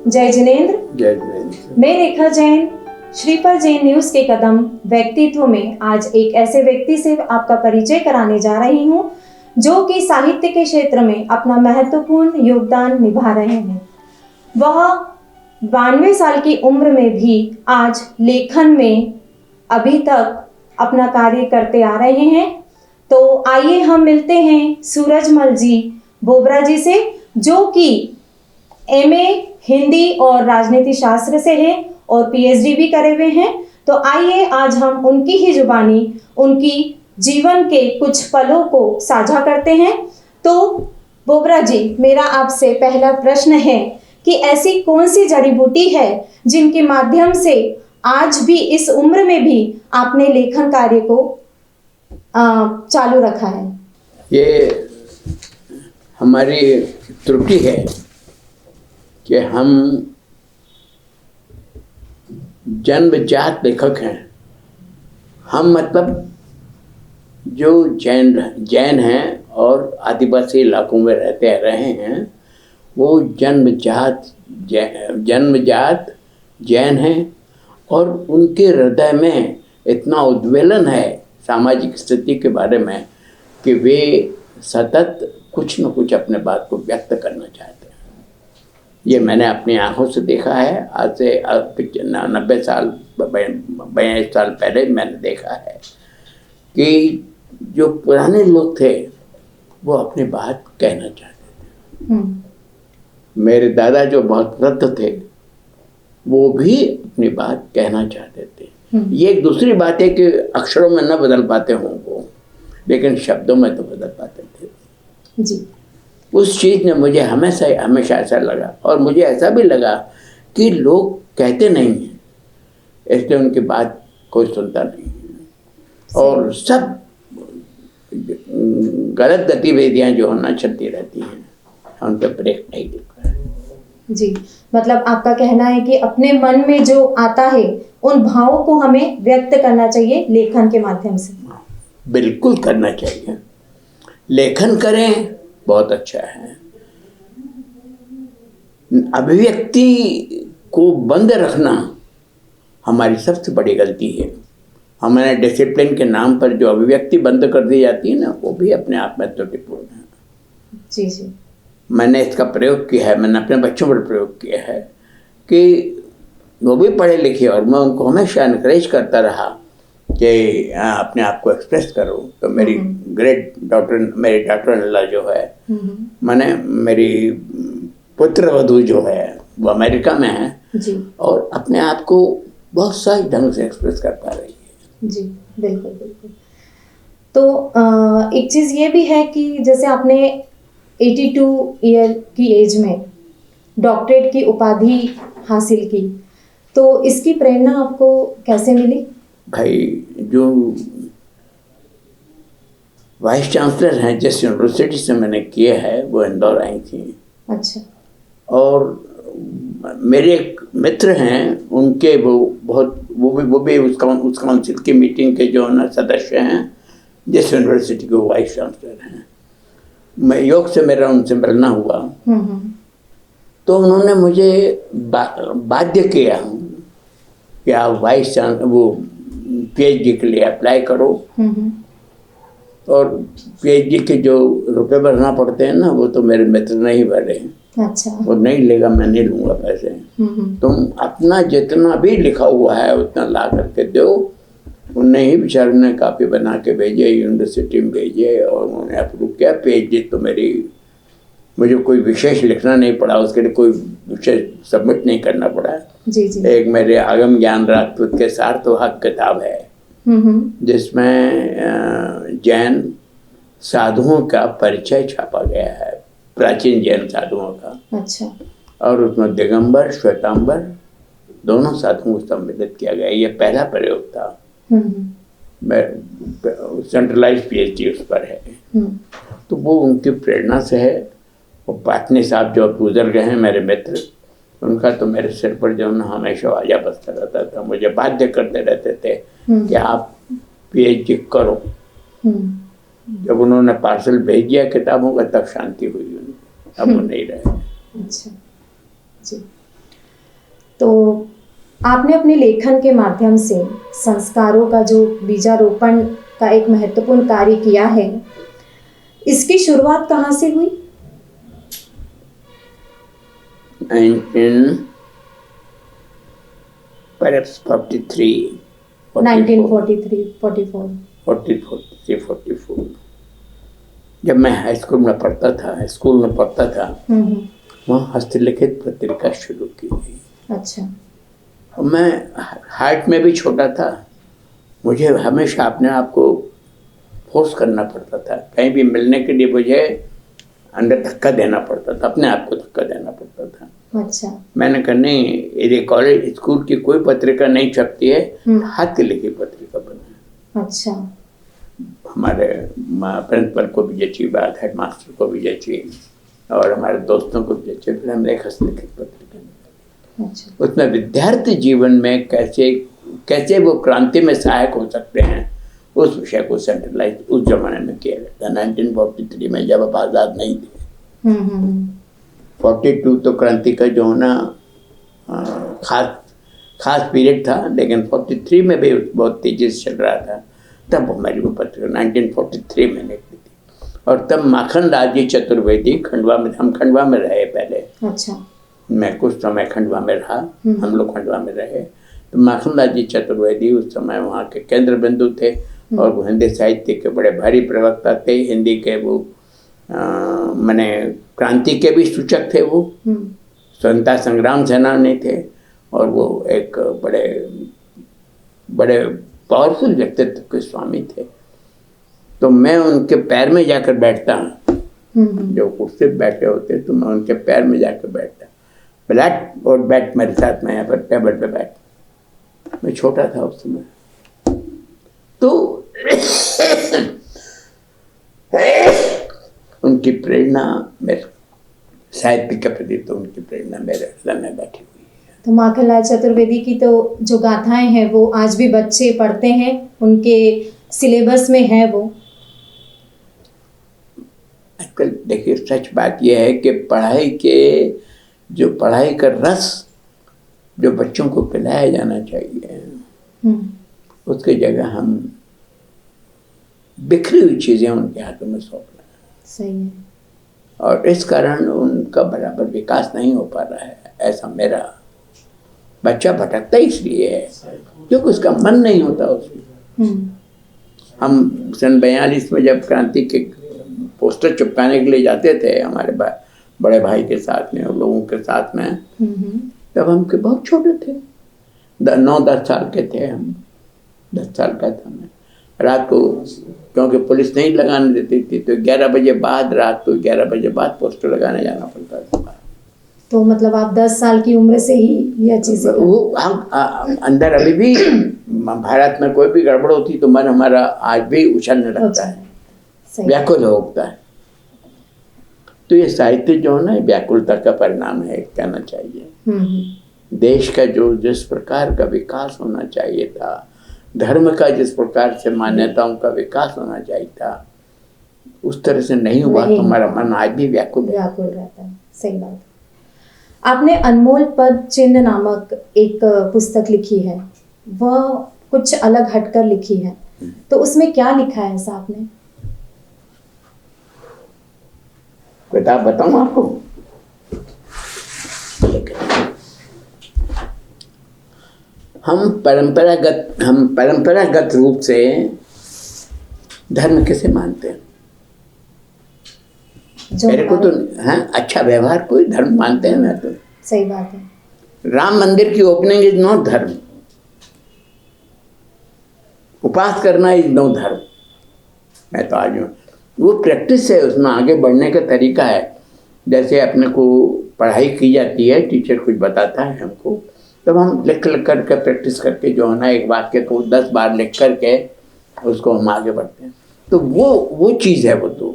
जय जिनेंद्र। जय जिनेंद्र। मैं रेखा जैन, श्रीफल जैन न्यूज के कदम व्यक्तित्व में आज एक ऐसे व्यक्ति से आपका परिचय कराने जा रही हूं जो कि साहित्य के क्षेत्र में अपना महत्वपूर्ण योगदान निभा रहे हैं। वह 92 साल की उम्र में भी आज लेखन में अभी तक अपना कार्य करते आ रहे हैं। तो आइए हम मिलते हैं सूरजमल जी बोबरा जी से, जो कि एमए हिंदी और राजनीति शास्त्र से हैं और पीएचडी भी करे हुए हैं। तो आइए आज हम उनकी ही जुबानी उनकी जीवन के कुछ पलों को साझा करते हैं। तो बोबरा जी, मेरा आपसे पहला प्रश्न है कि ऐसी कौन सी जड़ी बूटी है जिनके माध्यम से आज भी इस उम्र में भी आपने लेखन कार्य को चालू रखा है? ये हमारी त्रुटि है कि हम जन्मजात लेखक हैं। हम मतलब जो जैन हैं और आदिवासी इलाकों में रहते रहे हैं, वो जन्मजात जैन हैं और उनके हृदय में इतना उद्वेलन है सामाजिक स्थिति के बारे में कि वे सतत कुछ न कुछ अपने बात को व्यक्त करना चाहते हैं। ये मैंने अपनी आंखों से देखा है। आज से 92 साल 42 साल पहले मैंने देखा है कि जो पुराने लोग थे वो अपनी बात कहना चाहते थे। मेरे दादा जो बहुत वृद्ध थे वो भी अपनी बात कहना चाहते थे। ये एक दूसरी बात है कि अक्षरों में न बदल पाते हों वो, लेकिन शब्दों में तो बदल पाते थे जी। उस चीज़ ने मुझे हमेशा ऐसा लगा, और मुझे ऐसा भी लगा कि लोग कहते नहीं हैं, इसलिए उनकी बात कोई सुनता नहीं है और सब गलत गतिविधियां जो होना चलती रहती हैं, उन पर ब्रेक नहीं दिखता है जी। मतलब आपका कहना है कि अपने मन में जो आता है उन भावों को हमें व्यक्त करना चाहिए लेखन के माध्यम से। बिल्कुल करना चाहिए। लेखन करें, बहुत अच्छा है। अभिव्यक्ति को बंद रखना हमारी सबसे बड़ी गलती है। हमारे डिसिप्लिन के नाम पर जो अभिव्यक्ति बंद कर दी जाती है ना, वो भी अपने आप में त्रुटिपूर्ण है। जी जी। मैंने इसका प्रयोग किया है, मैंने अपने बच्चों पर प्रयोग किया है कि वो भी पढ़े लिखे, और मैं उनको हमेशा इनकरेज करता रहा कि अपने आप को एक्सप्रेस करो। तो मेरी ग्रेट डॉक्टर, मेरी डॉक्टर अल्लाह जो है, मैंने मेरी पुत्र वधू जो है वो अमेरिका में है जी। और अपने आप को बहुत सही ढंग से एक्सप्रेस कर पा रही है। जी बिल्कुल बिल्कुल। तो एक चीज़ ये भी है कि जैसे आपने 82 ईयर की एज में डॉक्टरेट की उपाधि हासिल की, तो इसकी प्रेरणा आपको कैसे मिली? भाई, जो वाइस चांसलर हैं जिस यूनिवर्सिटी से मैंने किए है, वो इंदौर आई थी। अच्छा। और मेरे एक मित्र हैं, उनके वो भी उस काउंसिल की मीटिंग के जो ना सदस्य हैं, जिस यूनिवर्सिटी के वाइस चांसलर हैं। मैं योग से मेरा उनसे मिलना हुआ, तो उन्होंने मुझे बाध्य किया कि आप वाइस चांसलर वो पीएचडी के लिए अप्लाई करो, और पीएचडी के जो रुपए भरना पड़ते हैं ना, वो तो मेरे मित्र नहीं भरे। अच्छा। वो नहीं लेगा, मैं नहीं लूँगा पैसे। तुम अपना जितना भी लिखा हुआ है उतना ला करके दो। उन्हें ही बेचारे ने कापी बना के भेजे, यूनिवर्सिटी में भेजे और उन्होंने अप्रूव किया। पीएचडी तो मुझे कोई विशेष लिखना नहीं पड़ा, उसके लिए कोई विशेष सबमिट नहीं करना पड़ा। जी जी। एक मेरे आगम ज्ञान राजपूत के सार्थवाहक किताब है, जिसमें जैन साधुओं का परिचय छापा गया है, प्राचीन जैन साधुओं का। अच्छा। और उसमें दिगंबर श्वेतांबर दोनों साधुओं को सम्मिलित किया गया। ये पहला प्रयोग था। मैं सेंट्रलाइज पीएचडी उस पर है। तो वो उनकी प्रेरणा से है। और पाटनी साहब जो अब गुजर गए हैं मेरे मित्र, उनका तो मेरे सिर पर जो ना हमेशा आजा बसता रहता था, मुझे बाध्य करते रहते थे कि आप पीएचडी करो। जब उन्होंने पार्सल भेज दिया किताबों का, तब शांति हुई उनकी। अब वो नहीं रहे। अच्छा जी। तो आपने अपने लेखन के माध्यम से संस्कारों का जो बीजारोपण का एक महत्वपूर्ण कार्य किया है, इसकी शुरुआत कहाँ से हुई? 1943-44 जब मैं हाई स्कूल में पढ़ता था, वहाँ हस्तलिखित पत्रिका शुरू की गई। अच्छा। मैं हाइट में भी छोटा था, मुझे हमेशा अपने आप को फोर्स करना पड़ता था। कहीं भी मिलने के लिए मुझे अंदर धक्का देना पड़ता था, अपने आप को धक्का देना पड़ता था। अच्छा। मैंने कहा नहीं, ये कॉलेज स्कूल की कोई पत्रिका नहीं छपती है, हाथ की लिखी पत्रिका बना। अच्छा। हमारे प्रिंसिपल को भी जची बात, हेड मास्टर को भी जची और हमारे दोस्तों को भी जची, फिर हमने एक हस्तलिखित पत्रिका निकाली। अच्छा। उसमें विद्यार्थी जीवन में कैसे वो क्रांति में सहायक हो सकते हैं, उस विषय को सेंट्रलाइज उस जमाने में किया गया था। 1943 में, जब आप आज़ाद नहीं थे। 42 तो क्रांति का जो होना खास पीरियड था, लेकिन 43 में भी बहुत तेजी से चल रहा था। तब हमारी वो पत्रिका 1943 में निकली थी और तब माखनलाल जी चतुर्वेदी खंडवा में, हम खंडवा में रहे पहले। अच्छा। मैं कुछ समय खंडवा में रहा, हम लोग खंडवा में रहे। तो माखनलाल जी चतुर्वेदी उस समय वहाँ के केंद्र बिंदु थे और वो हिंदी साहित्य के बड़े भारी प्रवक्ता थे। हिंदी के वो माने क्रांति के भी सूचक थे। वो स्वतंत्रता संग्राम सेनानी थे और वो एक बड़े पावरफुल व्यक्तित्व के स्वामी थे। तो मैं उनके पैर में जाकर बैठता, जो कुर्सी पे बैठे होते तो मैं उनके पैर में जाकर बैठता। बैठ मेरे साथ में यहाँ पर टेबल पे बैठ। मैं छोटा था उस समय। तो उनकी प्रेरणा मेरे साहित्य के प्रति, तो उनकी प्रेरणा मेरे हृदय में बैठी हुई है। तो माखनलाल चतुर्वेदी की तो जो गाथाएं हैं वो आज भी बच्चे पढ़ते हैं, उनके सिलेबस में है वो। आजकल देखिए, सच बात यह है कि पढ़ाई का रस जो बच्चों को पिलाया जाना चाहिए, उसकी जगह हम बिखरी हुई चीजें उनके हाथों में सौंप रहे हैं। सही है। और इस कारण उनका बराबर विकास नहीं हो पा रहा है। ऐसा मेरा बच्चा भटकता इसलिए है क्योंकि उसका मन नहीं होता उसमें। हम सन 42 में जब क्रांति के पोस्टर चिपकाने के लिए जाते थे हमारे बड़े भाई के साथ में और लोगों के साथ में, तब हम के बहुत छोटे थे, 9-10 साल के थे हम। 10 साल का था मैं। रात को, क्योंकि पुलिस नहीं लगाने देती थी, तो 11 बजे बाद, रात को 11 बजे बाद पोस्टर लगाने जाना पड़ता था। तो मतलब आप 10 साल की उम्र से ही यह चीज़ें, वो हम अंदर अभी भी भारत में कोई भी गड़बड़ होती तो मन हमारा आज भी उछलने लगता है, व्याकुल हो उठता है। तो ये साहित्य जो है ना, व्याकुलता का परिणाम है, कहना चाहिए। देश का जो जिस प्रकार का विकास होना चाहिए था, धर्म का जिस प्रकार से मान्यताओं का विकास होना चाहिए था, उस तरह से नहीं हुआ तो हमारा मन आज भी व्याकुल रहता है। सही बात। आपने अनमोल पद चिन्ह नामक एक पुस्तक लिखी है, वह कुछ अलग हटकर लिखी है, तो उसमें क्या लिखा है ऐसा आपने? किताब बताऊं आपको? हम परंपरागत रूप से धर्म किसे मानते हैं? मेरे को तो अच्छा व्यवहार कोई धर्म मानते हैं। मैं तो, सही बात है। राम मंदिर की ओपनिंग इज नॉट धर्म, उपास करना इज नो धर्म। मैं तो आज वो प्रैक्टिस है, उसमें आगे बढ़ने का तरीका है। जैसे अपने को पढ़ाई की जाती है, टीचर कुछ बताता है हमको, तब हम लिख करके प्रैक्टिस करके जो है ना, एक वाक्य को 10 बार लिख करके उसको हम आगे बढ़ते हैं। तो वो चीज़ है, वो तो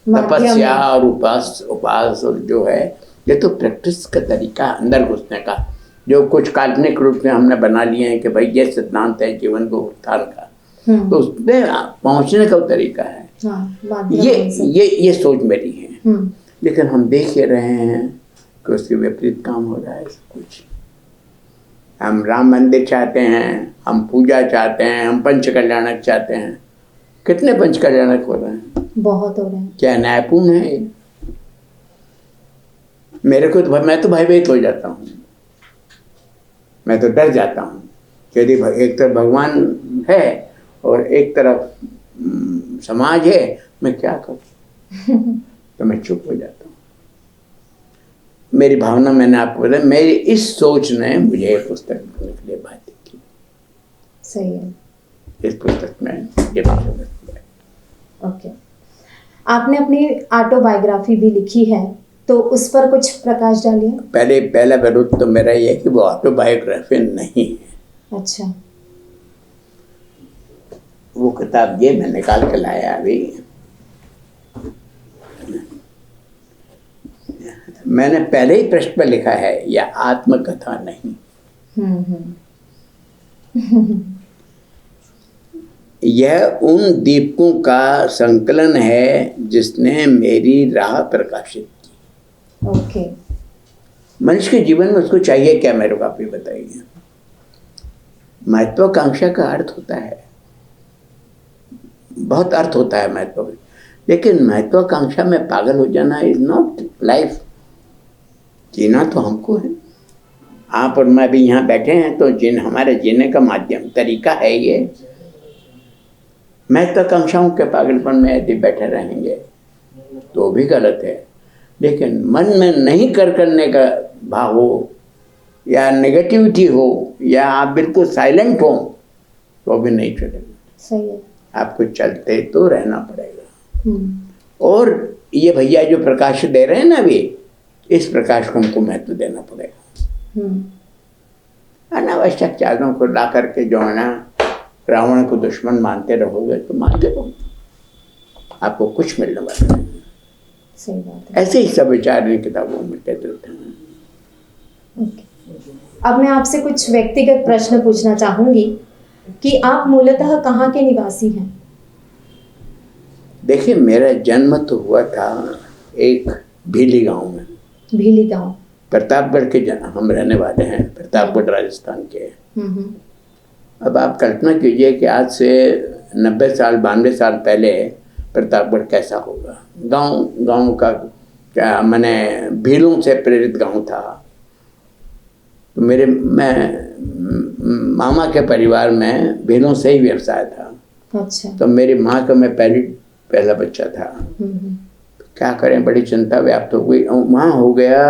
तपस्या और उपास और जो है, ये तो प्रैक्टिस का तरीका, अंदर घुसने का। जो कुछ काल्पनिक रूप में हमने बना लिए हैं कि भाई ये सिद्धांत है जीवन को उत्थान का, तो उसमें पहुंचने का तरीका है। ये सोच मेरी है। लेकिन हम देख ही रहे हैं कि उसके विपरीत काम हो रहा है सब कुछ। हम राम मंदिर चाहते हैं, हम पूजा चाहते हैं, हम पंच कल्याणक चाहते हैं। कितने पंच कल्याणक हो रहे हैं? बहुत हो रहे हैं। क्या न्यायपूर्ण है ये? मेरे को तो मैं तो भयभीत हो जाता हूँ, मैं तो डर जाता हूँ। यदि एक तरफ भगवान है और एक तरफ समाज है, मैं क्या करूँ? तो मैं चुप हो जाता हूँ। मेरी भावना मैंने आपको बताया, मेरी इस सोच ने मुझे ये पुस्तक लिखने के लिए बाध्य की। सही है। इस पुस्तक में ये बात है। ओके, आपने अपनी ऑटोबायोग्राफी भी लिखी है, तो उस पर कुछ प्रकाश डालिए। पहला विरोध तो मेरा ये है कि वो ऑटोबायोग्राफी नहीं है। अच्छा। वो किताब ये मैं निकाल के लाया अभी, मैंने पहले ही पृष्ठ पर लिखा है, यह आत्मकथा नहीं। यह उन दीपकों का संकलन है जिसने मेरी राह प्रकाशित की। ओके। मनुष्य के जीवन में उसको चाहिए क्या, मेरे को आप ही बताइए। महत्वाकांक्षा का अर्थ होता है, बहुत अर्थ होता है महत्व, लेकिन महत्वाकांक्षा में पागल हो जाना इज नॉट लाइफ। जीना तो हमको है। आप और मैं भी यहाँ बैठे हैं तो हमारे जीने का माध्यम तरीका है ये। महत्वाकांक्षाओं के पागलपन में यदि बैठे रहेंगे तो भी गलत है, लेकिन मन में नहीं करने का भाव हो या नेगेटिविटी हो या आप बिल्कुल साइलेंट हो तो भी नहीं चलेगा। सही है। आपको चलते तो रहना पड़ेगा। और ये भैया जो प्रकाश दे रहे हैं ना अभी, इस प्रकाश को हमको महत्व देना पड़ेगा। अनावश्यक चादों को ला करके जो है ना रावण को दुश्मन मानते रहोगे तो मानते रहो, आपको कुछ मिलने वाला नहीं। सही बात है। ऐसे ही सब विचार इन किताबों में कहते होते हैं। अब मैं आपसे कुछ व्यक्तिगत प्रश्न पूछना चाहूंगी कि आप मूलतः कहाँ के निवासी हैं? देखिए, मेरा जन्म तो हुआ था एक भीली गांव में। भीली गांव प्रतापगढ़ के हम रहने वाले हैं, प्रतापगढ़ राजस्थान के। अब आप कल्पना कीजिए कि आज से 90 साल 92 साल पहले प्रतापगढ़ कैसा होगा। गांव का क्या मैंने भीलों से प्रेरित गांव था। तो मैं मामा के परिवार में भीलों से ही व्यवसाय था। अच्छा। तो मेरी माँ का मैं पहला बच्चा था। तो क्या करें, बड़ी चिंता व्याप्त हो गई। वहाँ हो गया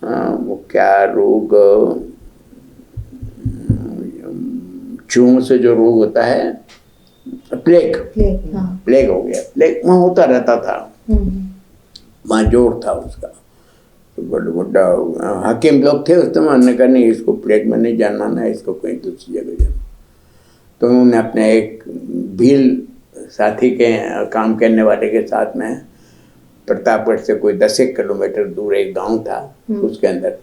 वो क्या रोग, चूहों से जो रोग होता है, प्लेग। प्लेग हो गया। प्लेग वहाँ होता रहता था, वहाँ जोर था उसका। तो बड़ा हकीम लोग थे उस समय, उन्होंने कहा नहीं, इसको प्लेग में नहीं जानना है, इसको कहीं दूसरी जगह जाना। तो उन्होंने अपने एक भील साथी के काम करने वाले के साथ में प्रतापगढ़ से कोई 10 किलोमीटर दूर एक गांव था, उसके अंदर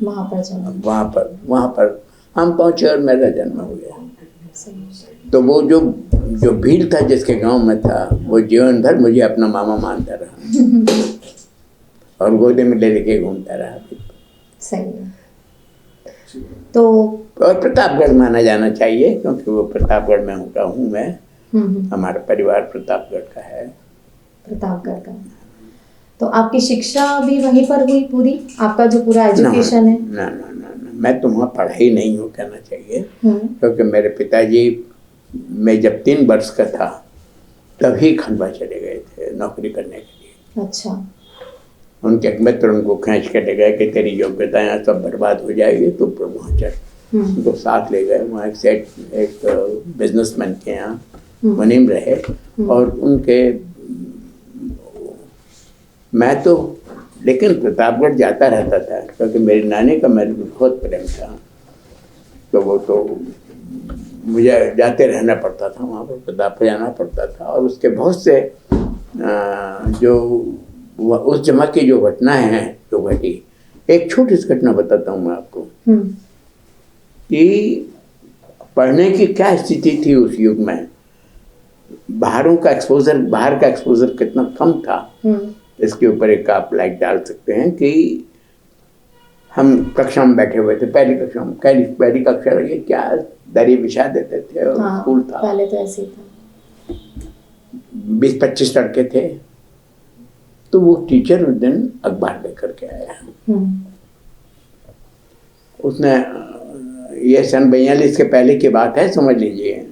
वहाँ पर हम पहुँचे और मेरा जन्म हो गया। तो वो जो भील था जिसके गांव में था, वो जीवन भर मुझे अपना मामा मानता रहा और गोदी में ले लेके घूमता रहा। सही है। तो और प्रतापगढ़ माना जाना चाहिए क्योंकि वो प्रतापगढ़ में हूँ मैं। हमारा परिवार प्रतापगढ़ का है। प्रतापगढ़ का। तो आपकी शिक्षा भी वहीं पर हुई पूरी, आपका जो पूरा एजुकेशन है? ना, मैं तो वहाँ पढ़ा ही नहीं हूँ कहना चाहिए, क्योंकि मेरे पिताजी मैं जब 3 वर्ष का था तभी खंडवा चले गए थे नौकरी करने के लिए। अच्छा। उनके एक मित्र उनको खींच के ले गए कि तेरी योग्यताएं सब बर्बाद हो जाएगी, तो वहाँ चल। उनको साथ ले गए। वहाँ एक बिजनेसमैन के यहाँ मुनीम रहे और उनके मैं तो लेकिन प्रतापगढ़ जाता रहता था क्योंकि मेरी नानी का मेरे को बहुत प्रेम था। तो वो तो मुझे जाते रहना पड़ता था, वहाँ पर प्रतापगढ़ जाना पड़ता था। और उसके बहुत से जो उस जमा की जो घटनाएं हैं जो घटी, एक छोटी सी घटना बताता हूँ मैं आपको कि पढ़ने की क्या स्थिति थी उस युग में। बाहर का एक्सपोजर कितना कम था, इसके ऊपर एक आप लाइट डाल सकते हैं कि हम कक्षा में बैठे हुए थे, पहली कक्षा लगी, क्या दरी बिछा देते थे और हाँ, स्कूल था, पहले तो ऐसे ही था। 20-25 लड़के थे। तो वो टीचर उस दिन अखबार लेकर के आया। उसने, ये सन 42 के पहले की बात है, समझ लीजिए,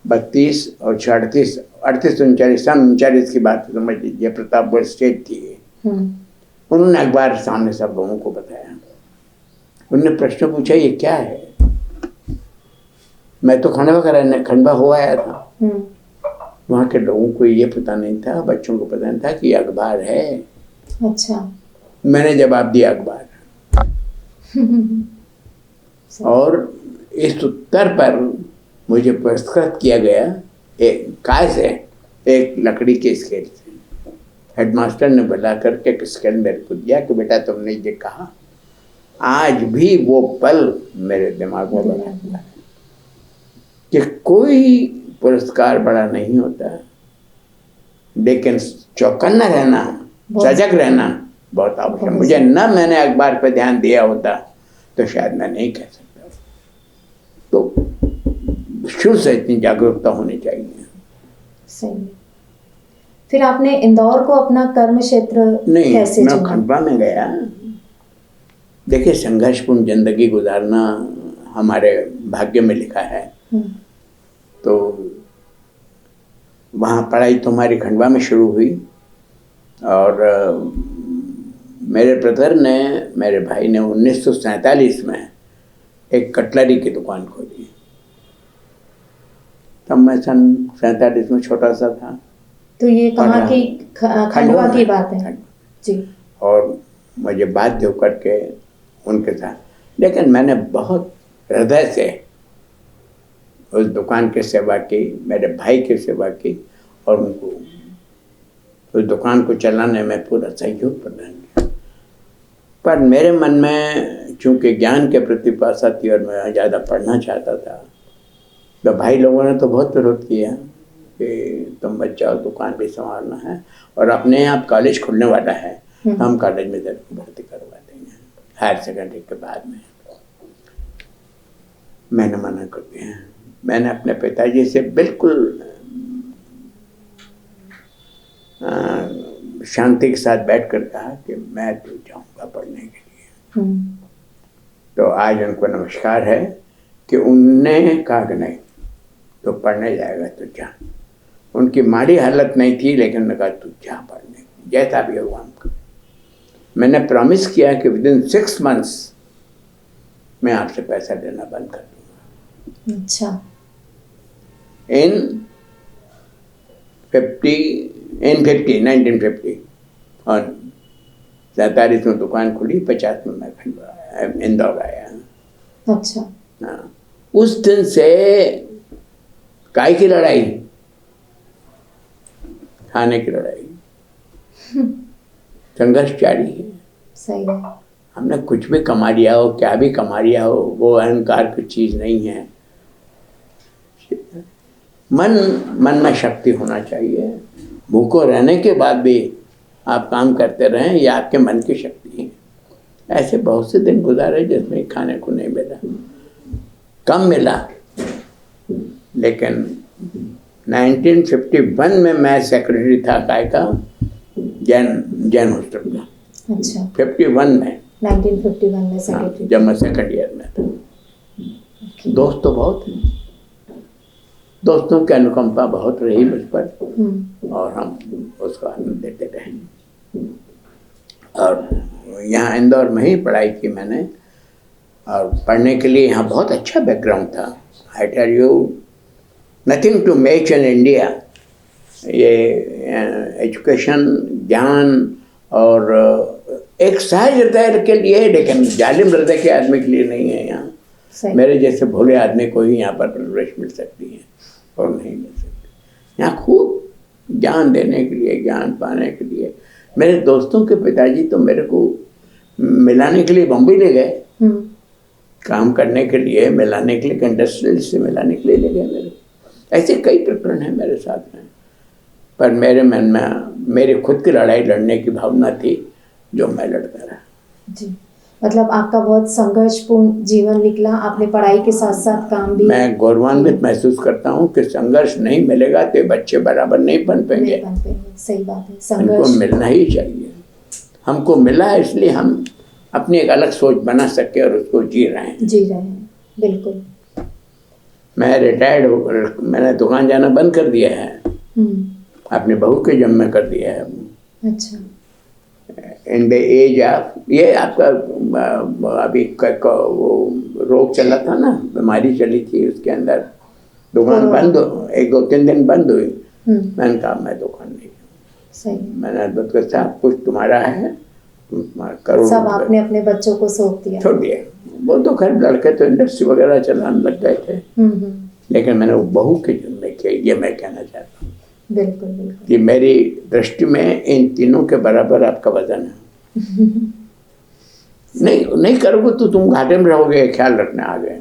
32 और 38, 39 सन 39 की बात समझ लीजिए, प्रतापगढ़ स्टेट थी। उन्होंने अखबार सामने सब लोगों को बताया। उन्होंने प्रश्न पूछा, ये क्या है? मैं तो खंडवा हो आया था। वहाँ के लोगों को ये पता नहीं था, बच्चों को पता नहीं था कि अखबार है। अच्छा। मैंने जवाब दिया अखबार। और इस उत्तर पर मुझे पुरस्कृत किया गया एक लकड़ी के स्केल से। हेडमास्टर ने बुला करके एक स्केल मेरे को दिया कि बेटा तुमने ये कहा। आज भी वो पल मेरे दिमाग में बना हुआ है कि कोई पुरस्कार बड़ा नहीं होता, लेकिन चौकन्ना रहना, सजग रहना बहुत आवश्यक है। मुझे मैंने अखबार पर ध्यान दिया होता तो शायद मैं नहीं कह सकता। तो शुरू से इतनी जागरूकता होनी चाहिए। सही। फिर आपने इंदौर को अपना कर्म क्षेत्र कैसे चुना? मैं खंडवा में गया। देखिए, संघर्षपूर्ण जिंदगी गुजारना हमारे भाग्य में लिखा है। तो वहाँ पढ़ाई तो हमारी खंडवा में शुरू हुई और मेरे ब्रदर ने, मेरे भाई ने 1947 में एक कटलरी की दुकान खोली। तब मैं सन 47 में छोटा सा था। तो ये कहाँ की? खंडवा की बात है जी। और मुझे बाध्य होकर के उनके साथ, लेकिन मैंने बहुत हृदय से उस दुकान की सेवा की, मेरे भाई की सेवा की और उनको उस दुकान को चलाने में पूरा सहयोग प्रदान किया। पर मेरे मन में चूंकि ज्ञान के प्रति पासा थी और मैं ज़्यादा पढ़ना चाहता था, तो भाई लोगों ने तो बहुत विरोध किया कि तुम बच्चा दुकान भी संभालना है और अपने आप कॉलेज खुलने वाला है, हम कॉलेज में तेरे को भर्ती करवा देंगे हायर सेकेंडरी के बाद में। मैंने मना कर दिया। मैंने अपने पिताजी से बिल्कुल शांति के साथ बैठकर कहा कि मैं तो जाऊंगा पढ़ने के लिए। तो आज उनको नमस्कार है कि उनने कहा कि नहीं, तो पढ़ने जाएगा तो जा। उनकी माड़ी हालत नहीं थी, लेकिन उन्होंने कहा तू जा पढ़ने, जैसा भी होगा हमको। मैंने प्रॉमिस किया कि विदिन 6 months मैं आपसे पैसा लेना बंद कर दूंगा। अच्छा। इन 1950 और 47 में दुकान खुली, 50 में मैं खंडवा इंदौर आया। अच्छा। हाँ, उस दिन से काय की लड़ाई, खाने की लड़ाई, संघर्ष जारी है। सही है। हमने कुछ भी कमा लिया हो, क्या भी कमा लिया हो, वो अहंकार की चीज नहीं है। मन में शक्ति होना चाहिए। भूखों रहने के बाद भी आप काम करते रहें, ये आपके मन की शक्ति है। ऐसे बहुत से दिन गुजारे जिसमें खाने को नहीं मिला, कम मिला, लेकिन 1951 में मैं सेक्रेटरी था काय का, जैन हॉस्टल का। अच्छा। 51 में 1951 में सेक्रेटरी। जब मैं सेकंड ईयर में था। दोस्त तो बहुत हैं, दोस्तों की अनुकंपा बहुत रही मुझ पर और हम उसका आनंद लेते रहे। और यहाँ इंदौर में ही पढ़ाई की मैंने, और पढ़ने के लिए यहाँ बहुत अच्छा बैकग्राउंड था। I tell you, nothing to match in India. ये एजुकेशन, ज्ञान और एक सहज हृदय के लिए, लेकिन जालिम हृदय के आदमी के लिए नहीं है यहाँ। मेरे जैसे भोले आदमी को ही यहाँ पर प्रवेश मिल सकती है और नहीं मिल सकती। यहाँ खूब ज्ञान देने के लिए, ज्ञान पाने के लिए। मेरे दोस्तों के पिताजी तो मेरे को मिलाने के लिए बम्बई ले गए, काम करने के लिए, मिलाने के लिए, इंडस्ट्रियलिस्ट से मिलाने के लिए ले गए मेरे। ऐसे कई प्रकरण हैं मेरे साथ में। पर मेरे मन में मेरी खुद की लड़ाई लड़ने की भावना थी, जो मैं लड़ता रहा। जी। मतलब आपका बहुत संघर्षपूर्ण जीवन निकला, आपने पढ़ाई के साथ साथ काम भी मैं गौरवान्वित महसूस करता हूँ कि संघर्ष नहीं मिलेगा तो ये बच्चे बराबर नहीं बन पाएंगे। नहीं बन पाएंगे। सही बात है, इनको संघर्ष मिलना ही चाहिए। हमको मिला है इसलिए हम अपनी एक अलग सोच बना सके और उसको जी रहे हैं। जी रहे हैं, बिल्कुल। मैं रिटायर्ड हो, मैंने दुकान जाना बंद कर दिया है, अपने बहू के जन्म में कर दिया है। अच्छा। इन द एज ऑफ, ये आपका अभी वो रोग चला था ना, बीमारी चली थी, उसके अंदर दुकान बंद, 1-2-3 दिन बंद हुई। मैंने कहा मैं दुकान नहीं, सही। मैंने अद्भुत को सब कुछ तुम्हारा है, तुम करो। सब आपने अपने बच्चों को सौंप दिया? छोड़ दिया। वो तो खैर लड़के तो इंडस्ट्री वगैरह चलाने लग गए थे, लेकिन मैंने वो बहू के जन्म में किया। ये मैं कहना चाहता हूँ। बिल्कुल बिल्कुल। कि मेरी दृष्टि में इन तीनों के बराबर आपका वजन है। नहीं करोगे तो तुम घाटे में रहोगे, ख्याल रखना। आगे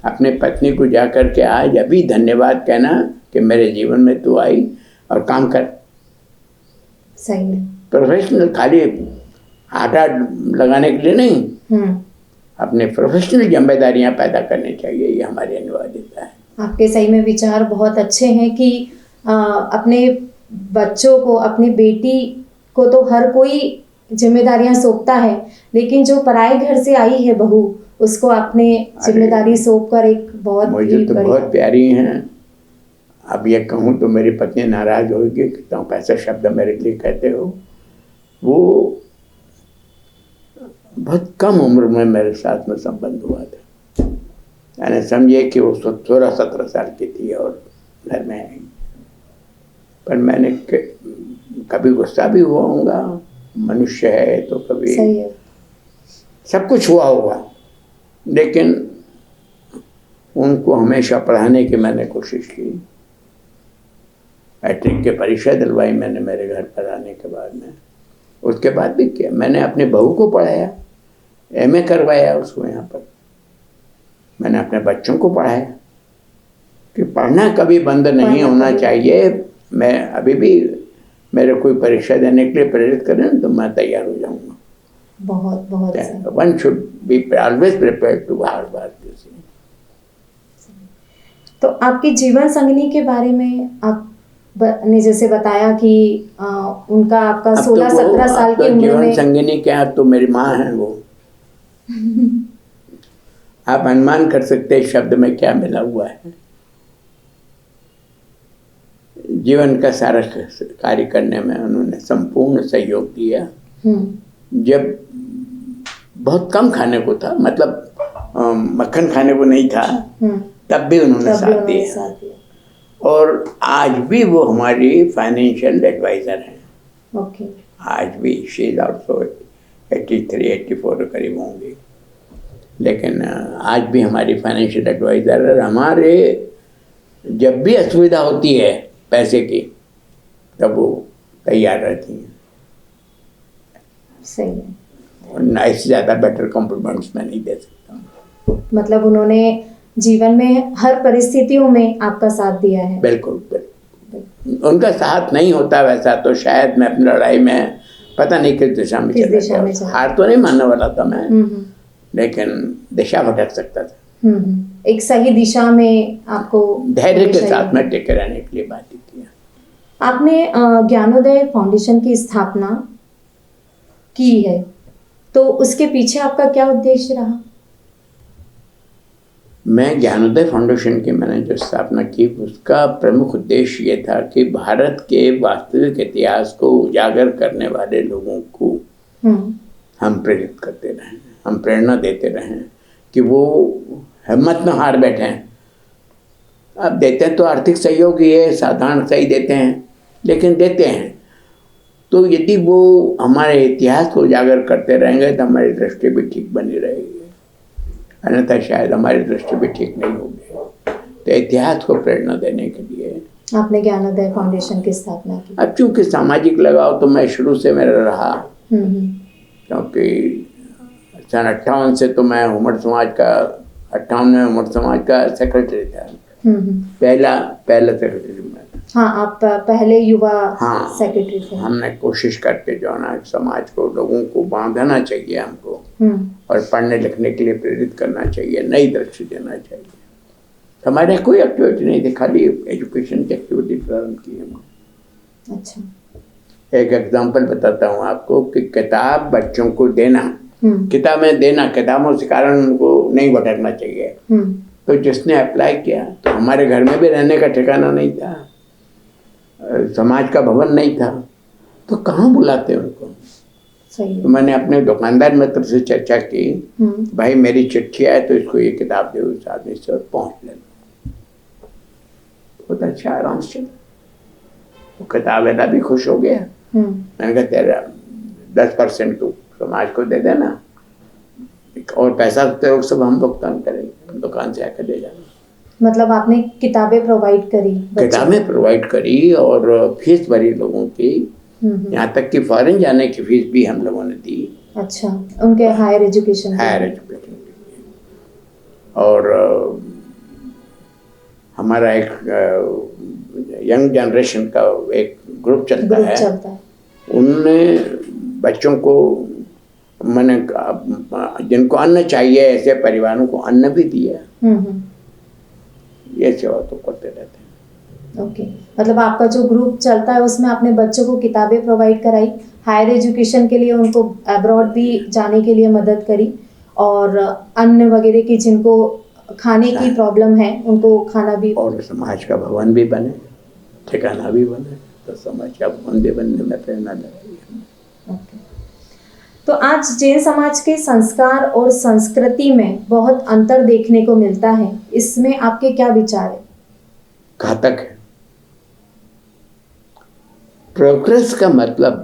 अपने पत्नी को जा करके आज अभी धन्यवाद कहना कि मेरे जीवन में तू आई, और काम कर। सही है। प्रोफेशनल खाली आटा लगाने के लिए नहीं, अपने प्रोफेशनल जिम्मेदारियां पैदा करनी चाहिए, ये हमारी अनिवार्यता है। आपके सही में विचार बहुत अच्छे हैं कि अपने बच्चों को, अपनी बेटी को तो हर कोई जिम्मेदारियां सौंपता है, लेकिन जो पराए घर से आई है बहू, उसको अपने जिम्मेदारी सौंप कर एक बहुत मुझे तो बहुत प्यारी हैं। अब ये कहूँ तो मेरी पत्नी नाराज होगी कि तुम ऐसा शब्द मेरे लिए कहते हो। वो बहुत कम उम्र में मेरे साथ में संबंध हुआ था, यानी समझिए कि वो 16-17 साल की थी और घर में आई। पर मैंने कभी गुस्सा भी हुआ होगा, मनुष्य है तो कभी सब कुछ हुआ होगा, लेकिन उनको हमेशा पढ़ाने की मैंने कोशिश की। मैट्रिक की परीक्षा दिलवाई मैंने मेरे घर पर आने के बाद में। उसके बाद भी किया मैंने, अपने बहू को पढ़ाया, एमए करवाया उसको यहाँ पर। मैंने अपने बच्चों को पढ़ाया कि पढ़ना कभी बंद नहीं होना चाहिए। मैं अभी भी मेरे कोई परीक्षा देने के लिए प्रेरित करें तो मैं तैयार हो जाऊंगा। बहुत बहुत one should be always prepared to hard work. तो आपकी जीवन संगिनी के बारे में आपने जैसे बताया कि उनका आपका 16-17 साल की उम्र में जीवन संगिनी क्या, तो मेरी माँ है वो। आप अनुमान कर सकते हैं शब्द में क्या मिला हुआ है। जीवन का सारा कार्य करने में उन्होंने संपूर्ण सहयोग दिया। जब बहुत कम खाने को था, मतलब मक्खन खाने को नहीं था, तब भी उन्होंने साथ दिया। और आज भी वो हमारी फाइनेंशियल एडवाइज़र हैं। ओके। आज भी शी इज़ ऑल्सो 83-84 करीब होंगी, लेकिन आज भी हमारी फाइनेंशियल एडवाइज़र। और हमारे जब भी असुविधा होती है पैसे की, तब वो तैयार रहती हैं। सही है। और ना इससे ज़्यादा बेटर कॉम्प्लीमेंट्स मैं नहीं दे सकता। मतलब उन्होंने जीवन में हर परिस्थितियों में आपका साथ दिया है। बिल्कुल बिल्कुल। उनका साथ नहीं होता वैसा तो शायद मैं अपनी लड़ाई में पता नहीं किस दिशा में चला गया। हार तो नहीं मानने वाला था मैं, लेकिन दिशा भटक सकता था। एक सही दिशा में आपको धैर्य के साथ में टिके रहने के लिए बात किया। आपने ज्ञानोदय फाउंडेशन की स्थापना की है, तो उसके पीछे आपका क्या उद्देश्य रहा? मैं ज्ञानोदय फाउंडेशन की मैंने जो स्थापना की, उसका प्रमुख उद्देश्य ये था कि भारत के वास्तविक इतिहास को उजागर करने वाले लोगों को हम प्रेरित करते रहें, हम प्रेरणा देते रहें कि वो हिम्मत न हार बैठें। अब देते हैं तो आर्थिक सहयोग ये साधारण सही देते हैं, लेकिन देते हैं तो यदि वो हमारे इतिहास को उजागर करते रहेंगे तो हमारी दृष्टि भी ठीक बनी रहेगी, अन्यथा शायद हमारी दृष्टि भी ठीक नहीं होगी। तो इतिहास को प्रेरणा देने के लिए आपने ज्ञानोदय फाउंडेशन की स्थापना की। अब चूँकि सामाजिक लगाव तो मैं शुरू से मेरा रहा, क्योंकि सन 58 से तो मैं उमर समाज का 58 में उमर समाज का सेक्रेटरी था। पहला सेक्रेटरी मैं था। हाँ, आप पहले युवा हाँ, सेक्रेटरी थे। हमने कोशिश करते जो है ना समाज को, लोगों को बांधना चाहिए हमको, और पढ़ने लिखने के लिए प्रेरित करना चाहिए, नई दृष्टि देना चाहिए। हमारे यहाँ कोई एक्टिविटी नहीं थी, खाली एजुकेशन की एक्टिविटी प्रारंभ की हमने। अच्छा। एक एग्जांपल बताता हूँ आपको कि किताब बच्चों को देना, किताबें देना, किताबों से कारण उनको नहीं भटकना चाहिए। तो जिसने अप्लाई किया, तो हमारे घर में भी रहने का ठिकाना नहीं था, समाज का भवन नहीं था, तो कहाँ बुलाते उनको। सही। तो मैंने अपने दुकानदार मित्र से चर्चा की, भाई मेरी चिट्ठी आए तो इसको ये किताब दे उस आदमी से और पहुँच लेना। बहुत अच्छा आराम से वो किताब वाला भी खुश हो गया। मैंने कहा तेरा 10% तू समाज को दे देना, और पैसा तेरे लोग सब हम भुगतान करेंगे, दुकान से आकर ले जाना। मतलब आपने किताबें प्रोवाइड करी? किताबें प्रोवाइड करी और फीस भरी लोगों की, यहाँ तक कि फॉरेन जाने की फीस भी हम लोगों ने दी। अच्छा, उनके हायर एजुकेशन और हमारा एक यंग जनरेशन का एक ग्रुप चलता है। उनने बच्चों को, मैंने जिनको अन्न चाहिए ऐसे परिवारों को अन्न भी दिया। ये सेवा तो करते रहते हैं। ओके, मतलब आपका जो ग्रुप चलता है उसमें आपने बच्चों को किताबें प्रोवाइड कराई, हायर एजुकेशन के लिए उनको अब्रॉड भी जाने के लिए मदद करी, और अन्न वगैरह की जिनको खाने की प्रॉब्लम है उनको खाना भी, और समाज का भवन भी बने, ठिकाना भी बने, तो समाज का भवन भी बनने में प्रेरणा लगती है। ओके। तो आज जैन समाज के संस्कार और संस्कृति में बहुत अंतर देखने को मिलता है, इसमें आपके क्या विचार है? घातक है। प्रोग्रेस का मतलब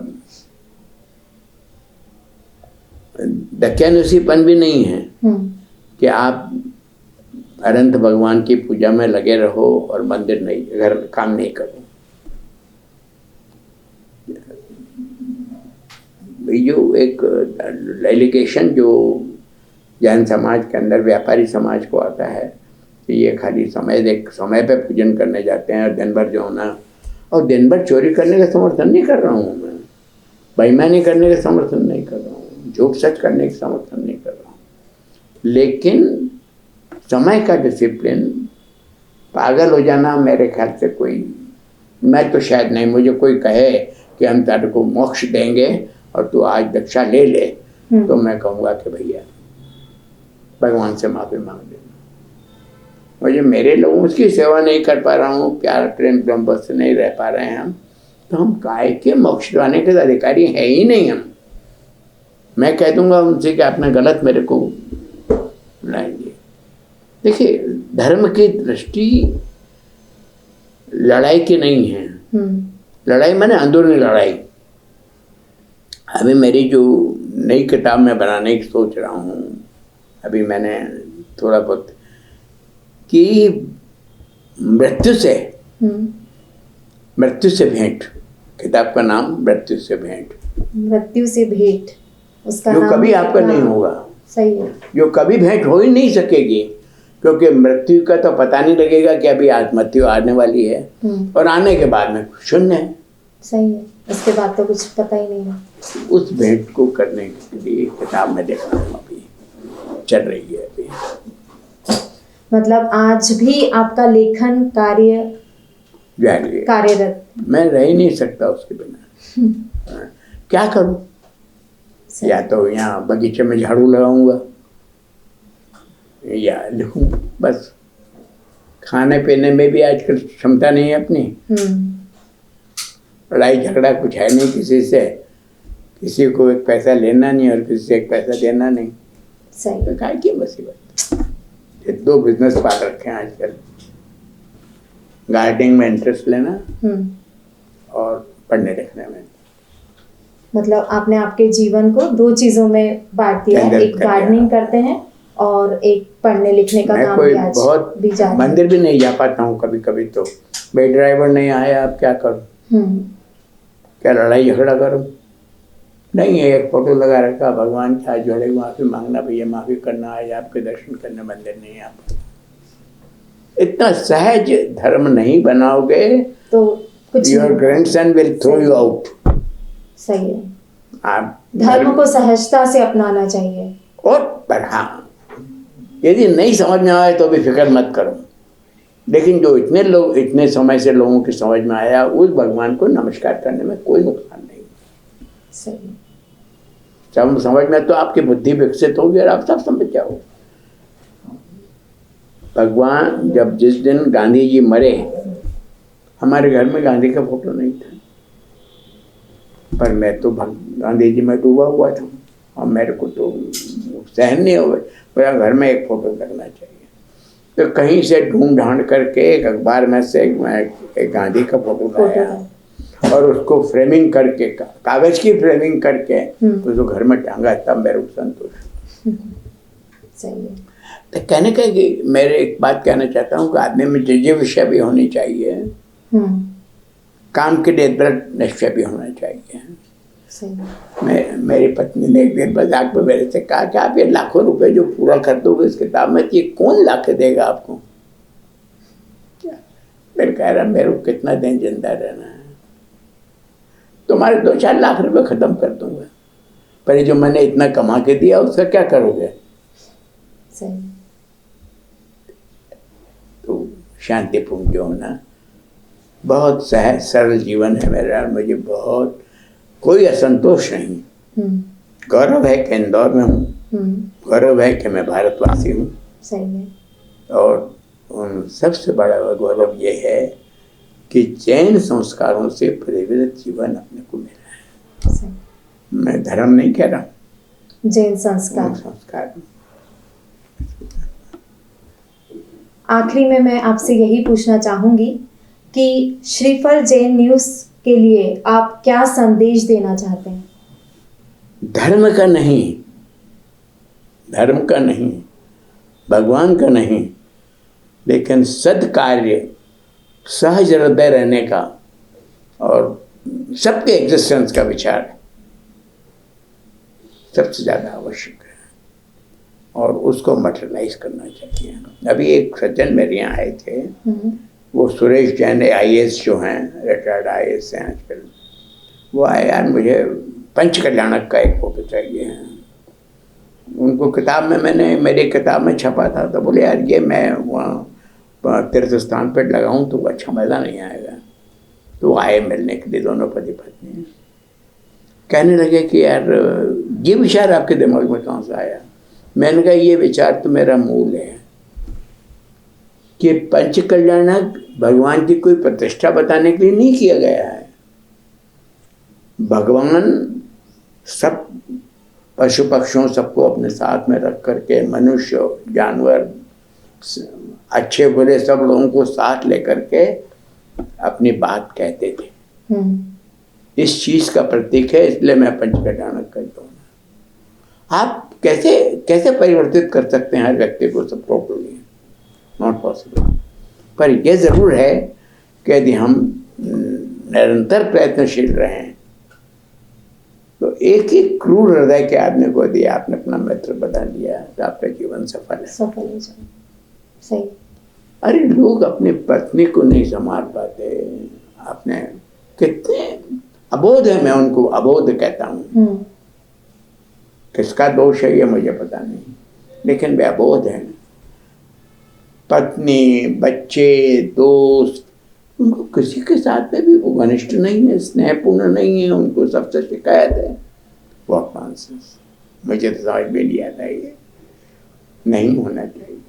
दकियानुसीपन भी नहीं है कि आप अनंत भगवान की पूजा में लगे रहो और मंदिर नहीं, घर काम नहीं करो। जो एक एलिगेशन जो जैन समाज के अंदर व्यापारी समाज को आता है कि ये खाली समय पे पूजन करने जाते हैं और दिन भर जो होना, और दिन भर चोरी करने का समर्थन नहीं कर रहा हूँ मैं, बेईमानी करने का समर्थन नहीं कर रहा हूँ, झूठ सच करने का समर्थन नहीं कर रहा हूँ, लेकिन समय का डिसिप्लिन, पागल हो जाना मेरे ख्याल से कोई, मैं तो शायद नहीं, मुझे कोई कहे कि हम तेरे को मोक्ष देंगे और तू आज दीक्षा ले ले, तो मैं कहूँगा कि भैया भगवान से माफ़ी मांग लेना। मुझे मेरे लोगों की सेवा नहीं कर पा रहा हूँ, प्यार प्रेम ब्रह्म से नहीं रह पा रहे हैं हम, तो हम काय के मोक्ष दिलाने के अधिकारी है ही नहीं हम। मैं कह दूंगा उनसे कि आपने गलत मेरे को बुलाएंगे। देखिए, धर्म की दृष्टि लड़ाई की नहीं है। लड़ाई माने अंदरूनी लड़ाई। अभी मेरी जो नई किताब में बनाने की सोच रहा हूँ, अभी मैंने थोड़ा बहुत कि मृत्यु से भेंट, किताब का नाम मृत्यु से भेंट। मृत्यु से भेंट, उसका जो नाम कभी आपका नहीं होगा। सही है। जो कभी भेंट हो ही नहीं सकेगी, क्योंकि मृत्यु का तो पता नहीं लगेगा कि अभी आज मृत्यु आने वाली है, और आने के बाद में शून्य है। सही है, उसके बाद तो कुछ पता ही नहीं है। उस भेंट को करने के लिए किताब में देख रहा हूँ, अभी चल रही है अभी। मतलब आज भी आपका लेखन कार्य कार्यरत? मैं रह ही नहीं सकता उसके बिना। क्या करूं? या तो यहाँ बगीचे में झाड़ू लगाऊंगा या लिखूं, बस। खाने पीने में भी आजकल क्षमता नहीं है अपनी। लड़ाई झगड़ा कुछ है नहीं किसी से, किसी को एक पैसा लेना नहीं और किसी से एक पैसा देना नहीं। सही। तो काय की मुसीबत। ये 2 बिजनेस पाल रखे हैं आजकल, गार्डनिंग में इंटरेस्ट लेना और पढ़ने लिखने में। मतलब आपने आपके जीवन को 2 चीजों में बांट दिया है, एक गार्डनिंग करते हैं और एक पढ़ने लिखने का काम भी आज बहुत भी जारी है। मंदिर भी नहीं जा पाता हूँ कभी कभी, तो भाई ड्राइवर नहीं आया, अब क्या करूँ? क्या लड़ाई झगड़ा करूँ? नहीं है, एक फोटो लगा रखा, भगवान के हाथ जोड़े माफ़ी मांगना, भैया माफ़ी करना, आज आपके दर्शन करने मंदिर नहीं आ पाता। इतना सहज धर्म नहीं बनाओगे तो कुछ योर नहीं। Grandson will throw you out. सही है, आप धर्म को सहजता से अपनाना चाहिए। और पर हाँ, यदि नहीं समझ में आए तो भी फिक्र मत करो, लेकिन जो इतने लोग इतने समय से लोगों की समझ में आया, उस भगवान को नमस्कार करने में कोई नुकसान नहीं। सही, सब समझ में तो आपकी बुद्धि विकसित होगी और आप सब समझ जाओगे। भगवान जब जिस दिन गांधी जी मरे, हमारे घर में गांधी का फोटो नहीं था, पर मैं तो गांधी जी में डूबा हुआ था और मेरे को तो सहन नहीं हो गया, मेरा घर में एक फोटो लगना चाहिए। तो कहीं से ढूंढ ढांड करके एक अखबार में से एक गांधी का फोटो लाया और उसको फ्रेमिंग करके, कागज की फ्रेमिंग करके उसको घर में टांगा, तब मेरे को संतोष। सही है। तो कहने का कि मेरे एक बात कहना चाहता हूँ कि आदमी में जो विषय भी होनी चाहिए, काम के लिए दृढ़ निश्चय भी होना चाहिए। मेरी पत्नी ने एक दिन मजाक में मेरे से कहा कि आप ये लाखों रुपए जो पूरा कर दोगे इस किताब में, ये कौन ला के देगा आपको? मेरे कह रहा मेरे को कितना दिन जिंदा रहना है, तुम्हारे 2-4 लाख रुपए खत्म कर दूंगा, पर ये जो मैंने इतना कमा के दिया उसका क्या करोगे? सही। तो शांतिपूर्ण जो होना, बहुत सहज सरल जीवन है मेरा, मुझे बहुत कोई असंतोष नहीं। गौरव है कि इंदौर में हूँ, गौरव है कि मैं भारतवासी हूँ। सही है। और सबसे बड़ा गौरव ये है कि जैन संस्कारों से प्रेरित जीवन अपने को मिला है। सही। मैं धर्म नहीं कह रहा हूँ, जैन संस्कार। आखिरी में मैं आपसे यही पूछना चाहूंगी कि श्रीफल जैन न्यूज़ के लिए आप क्या संदेश देना चाहते हैं? धर्म का नहीं, भगवान का नहीं, लेकिन सद्कार्य, सहज हृदय रहने का और सबके एग्जिस्टेंस का विचार सबसे ज़्यादा आवश्यक है और उसको मटेरियलाइज करना चाहिए। अभी एक सज्जन मेरे यहाँ आए थे, वो सुरेश जैन IAS जो हैं, रिटायर्ड IAS हैं आजकल, वो आए, यार मुझे पंच कल्याणक का एक फोटो चाहिए है। उनको किताब में मेरी किताब में छपा था, तो बोले यार ये मैं वहाँ तीर्थ स्थान पर लगाऊं तो अच्छा मज़ा नहीं आएगा। तो आए मिलने के लिए दोनों पति पत्नी, कहने लगे कि यार ये विचार आपके दिमाग में कहाँ से आया? मैंने कहा ये विचार तो मेरा मूल है कि पंच कल्याणक भगवान की कोई प्रतिष्ठा बताने के लिए नहीं किया गया है। भगवान सब पशु पक्षियों सबको अपने साथ में रख करके, मनुष्य, जानवर, अच्छे बुरे सब लोगों को साथ लेकर के अपनी बात कहते थे। इस चीज का प्रतीक है, इसलिए मैं पंच कल्याणक कहता हूँ। आप कैसे परिवर्तित कर सकते हैं हर व्यक्ति को सब टोटली? Not possible. पर यह जरूर है कि यदि हम निरंतर प्रयत्नशील रहें तो एक ही क्रूर हृदय के आदमी को यदि आपने अपना मित्र बना लिया तो आपका जीवन सफल है। सही। अरे लोग अपनी पत्नी को नहीं संभाल पाते, अपने कितने अबोध है, मैं उनको अबोध कहता हूँ। किसका दोष है ये मुझे पता नहीं, लेकिन वे अबोध हैं। पत्नी, बच्चे, दोस्त, उनको किसी के साथ में भी वो घनिष्ठ नहीं है, स्नेहपूर्ण नहीं है, उनको सबसे शिकायत है। व्हाट नॉनसेंस, मुझे तो समझ में नहीं आता, ये नहीं होना चाहिए।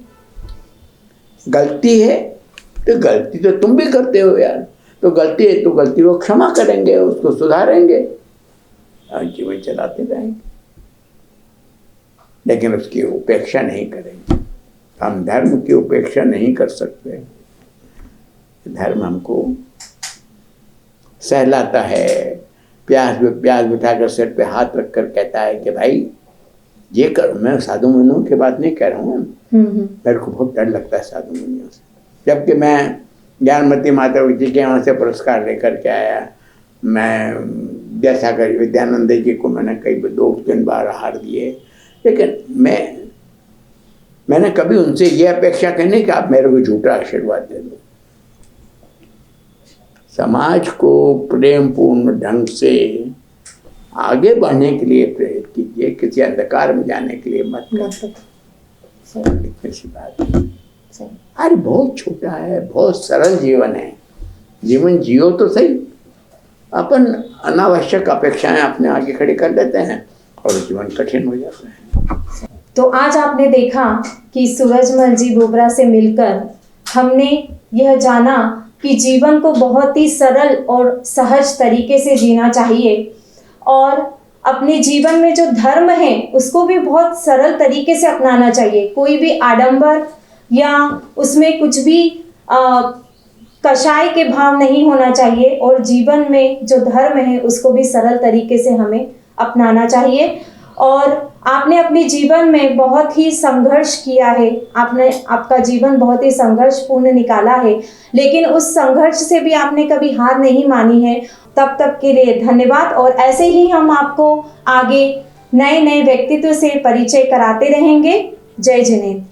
गलती है तो गलती तो तुम भी करते हो यार, तो गलती है तो गलती को क्षमा करेंगे, उसको सुधारेंगे और जीवन चलाते रहेंगे, लेकिन उसकी उपेक्षा नहीं करेंगे। हम धर्म की उपेक्षा नहीं कर सकते। धर्म हमको सहलाता है, प्यास बिठाकर सिर पे हाथ रखकर कहता है कि भाई ये करो। मैं साधु मुनियों की बात नहीं कह रहा हूँ, मेरे को बहुत डर लगता है साधु मुनियों से। जबकि मैं ज्ञानमती माता जी के यहाँ से पुरस्कार लेकर के आया, मैं जैसा कर विद्यानंद जी को मैंने कई 2-3 बार हार दिए, लेकिन मैं मैंने कभी उनसे ये अपेक्षा करनी कि आप मेरे को झूठा आशीर्वाद दे दो। समाज को प्रेम पूर्ण ढंग से आगे बढ़ने के लिए प्रेरित कीजिए, किसी अंधकार में जाने के लिए मत सही इतनी सी बात है। सही। अरे बहुत छोटा है, बहुत सरल जीवन है, जीवन जियो तो सही। अपन अनावश्यक अपेक्षाएं अपने आगे खड़ी कर लेते हैं और जीवन कठिन हो जाता है। तो आज आपने देखा कि सूरजमल जी बोबरा से मिलकर हमने यह जाना कि जीवन को बहुत ही सरल और सहज तरीके से जीना चाहिए और अपने जीवन में जो धर्म है उसको भी बहुत सरल तरीके से अपनाना चाहिए। कोई भी आडंबर या उसमें कुछ भी कषाय के भाव नहीं होना चाहिए और जीवन में जो धर्म है उसको भी सरल तरीके से हमें अपनाना चाहिए। और आपने अपने जीवन में बहुत ही संघर्ष किया है, आपका जीवन बहुत ही संघर्षपूर्ण निकाला है, लेकिन उस संघर्ष से भी आपने कभी हार नहीं मानी है। तब तक के लिए धन्यवाद। और ऐसे ही हम आपको आगे नए नए व्यक्तित्व से परिचय कराते रहेंगे। जय जिनेंद्र।